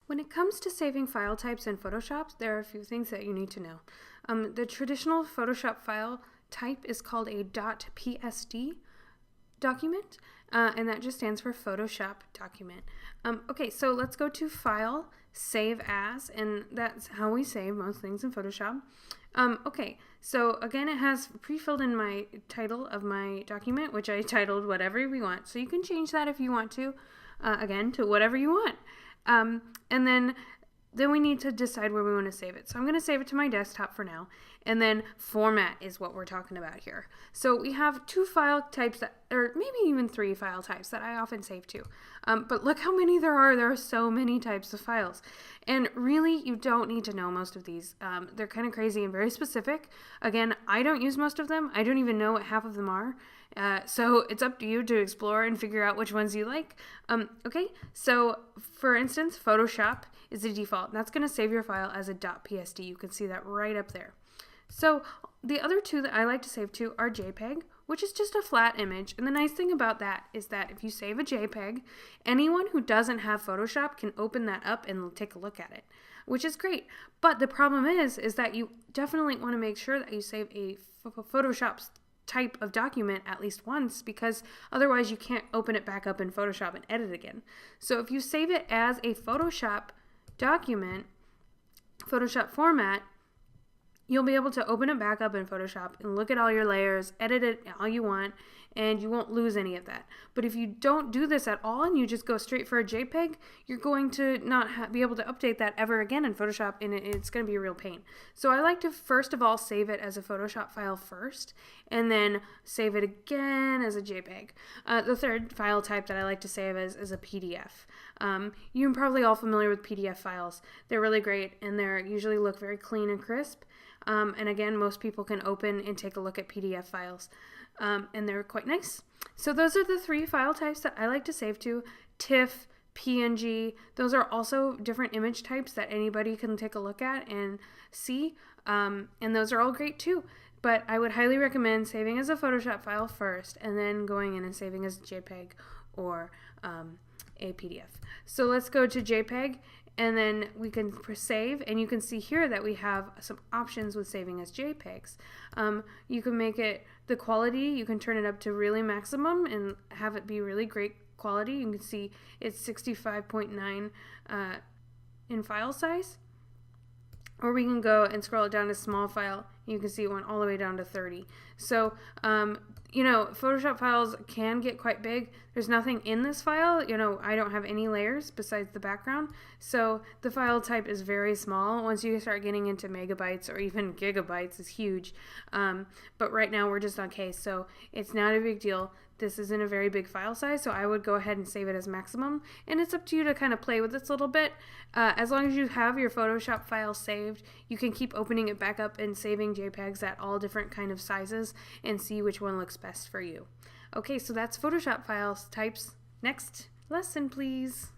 When it comes to saving file types in Photoshop, there are a few things that you need to know. The traditional Photoshop file type is called a .psd document, and that just stands for Photoshop document. Okay, so let's go to File, Save As, and that's how we save most things in Photoshop. Okay, so again, it has pre-filled in my title of my document, which I titled whatever we want. So you can change that if you want to, again, to whatever you want. And then we need to decide where we want to save it. So I'm going to save it to my desktop for now. And then format is what we're talking about here. So we have two file types or maybe even three file types that I often save to. But look how many there are. There are so many types of files. And really, you don't need to know most of these. They're kind of crazy and very specific. Again, I don't use most of them. I don't even know what half of them are. So it's up to you to explore and figure out which ones you like. Okay, so for instance, Photoshop is the default. That's going to save your file as a .psd. You can see that right up there. So the other two that I like to save to are JPEG, which is just a flat image. And the nice thing about that is that if you save a JPEG, anyone who doesn't have Photoshop can open that up and take a look at it, which is great. But the problem is that you definitely want to make sure that you save a Photoshop type of document at least once, because otherwise you can't open it back up in Photoshop and edit again. So if you save it as a Photoshop document, Photoshop format, you'll be able to open it back up in Photoshop and look at all your layers, edit it all you want, and you won't lose any of that. But if you don't do this at all and you just go straight for a JPEG, you're going to not be able to update that ever again in Photoshop, and it's going to be a real pain. So I like to first of all save it as a Photoshop file first, and then save it again as a JPEG. The third file type that I like to save is a PDF. You're probably all familiar with PDF files. They're really great, and they usually look very clean and crisp. And again, most people can open and take a look at PDF files, and they're quite nice. So those are the three file types that I like to save to: TIFF, PNG. Those are also different image types that anybody can take a look at and see, and those are all great too. But I would highly recommend saving as a Photoshop file first, and then going in and saving as JPEG or a PDF. So let's go to JPEG, and then we can save, and you can see here that we have some options with saving as JPEGs. You can make it the quality, you can turn it up to really maximum and have it be really great quality. You can see it's 65.9 in file size. Or we can go and scroll it down to small file. You can see it went all the way down to 30. So, you know, Photoshop files can get quite big. There's nothing in this file. You know, I don't have any layers besides the background. So the file type is very small. Once you start getting into megabytes or even gigabytes, it's huge. But right now we're just on case, so it's not a big deal. This isn't a very big file size, so I would go ahead and save it as maximum. And it's up to you to kind of play with this a little bit. As long as you have your Photoshop file saved, you can keep opening it back up and saving JPEGs at all different kind of sizes and see which one looks best for you. Okay, so that's Photoshop files types. Next lesson, please.